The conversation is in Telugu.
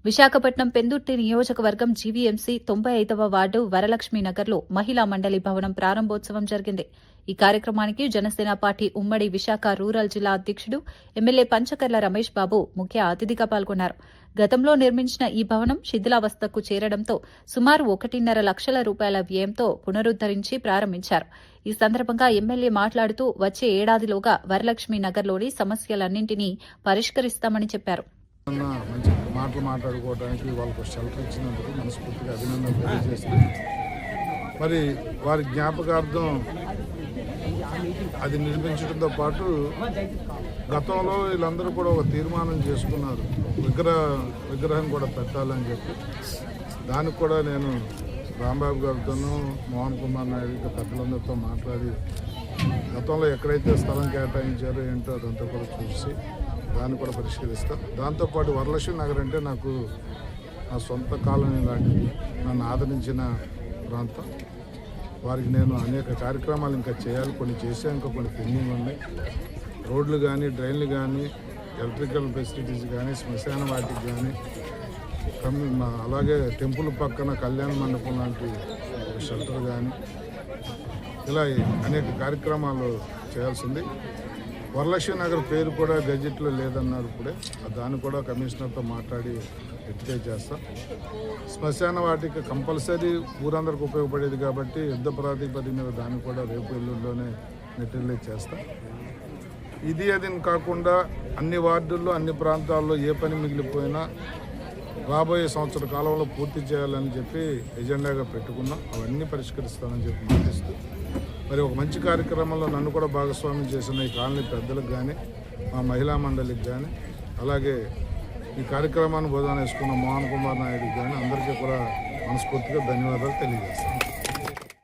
విశాఖపట్నం పెందుర్తి నియోజకవర్గం జీవీఎంసీ 95వ వార్డు వరలక్ష్మీ నగర్లో మహిళా మండలి భవనం ప్రారంభోత్సవం జరిగింది. ఈ కార్యక్రమానికి జనసేన పార్టీ ఉమ్మడి విశాఖ రూరల్ జిల్లా అధ్యక్షుడు ఎమ్మెల్యే పంచకర్ల రమేష్ బాబు ముఖ్య అతిథిగా పాల్గొన్నారు. గతంలో నిర్మించిన ఈ భవనం శిథిలావస్థకు చేరడంతో సుమారు 1.5 లక్షల రూపాయల వ్యయంతో పునరుద్దరించి ప్రారంభించారు. ఈ సందర్భంగా ఎమ్మెల్యే మాట్లాడుతూ వచ్చే ఏడాదిలోగా వరలక్ష్మీ నగర్లోని సమస్యలన్నింటినీ పరిష్కరిస్తామని చెప్పారు. మంచి మాటలు మాట్లాడుకోవడానికి వాళ్ళకు షెల్టర్ ఇచ్చినందుకు మనస్ఫూర్తిగా అభినందనలు తెలియజేస్తూ మరి వారి జ్ఞాపకార్థం అది నిర్మించడంతో పాటు గతంలో వీళ్ళందరూ కూడా ఒక తీర్మానం చేసుకున్నారు, విగ్రహం కూడా పెట్టాలని చెప్పి. దానికి కూడా నేను రాంబాబు గారితోనూ మోహన్ కుమార్ నాయుడు పెద్దలందరితో మాట్లాడి గతంలో ఎక్కడైతే స్థలం కేటాయించారో ఏంటో అదంతా కూడా చూసి దాన్ని కూడా పరిష్కరిస్తాం. దాంతోపాటు వరలక్ష్మీ నగర్ అంటే నాకు నా సొంత కాలనీ లాంటిది, నన్ను ఆదరించిన ప్రాంతం. వారికి నేను అనేక కార్యక్రమాలు ఇంకా చేయాలి, కొన్ని చేసే ఇంకా కొన్ని పెండింగ్ ఉన్నాయి. రోడ్లు కానీ, డ్రైన్లు కానీ, ఎలక్ట్రికల్ ఫెసిలిటీస్ కానీ, శ్మశాన వాటికి కానీ, అలాగే టెంపుల్ పక్కన కళ్యాణ మండపం లాంటి షెల్టర్ కానీ, ఇలా అనేక కార్యక్రమాలు చేయాల్సింది. వరలక్ష్మీ నగర్ పేరు కూడా గెజెట్లో లేదన్నారు ఇప్పుడే, దాన్ని కూడా కమిషనర్తో మాట్లాడి రెక్టిఫై చేస్తాం. శ్మశాన వాటికి కంపల్సరీ ఊరందరికి ఉపయోగపడేది కాబట్టి యుద్ధ ప్రాతిపదిక మీద దాన్ని కూడా రేపు ఎల్లుండిలోనే మెటీరియలైజ్ చేస్తాం. ఇది అది కాకుండా అన్ని వార్డుల్లో, అన్ని ప్రాంతాల్లో ఏ పని మిగిలిపోయినా రాబోయే సంవత్సర కాలంలో పూర్తి చేయాలని చెప్పి ఎజెండాగా పెట్టుకున్నాం. అవన్నీ పరిష్కరిస్తామని చెప్పి మాటిస్తూ మరి ఒక మంచి కార్యక్రమంలో నన్ను కూడా భాగస్వామ్యం చేసిన ఈ కాలనీ పెద్దలకు కానీ, మా మహిళా మండలికి కానీ, అలాగే ఈ కార్యక్రమాన్ని బోధన వేసుకున్న మోహన్ కుమార్ నాయుడుకి కానీ అందరికీ కూడా మనస్ఫూర్తిగా ధన్యవాదాలు తెలియజేస్తాను.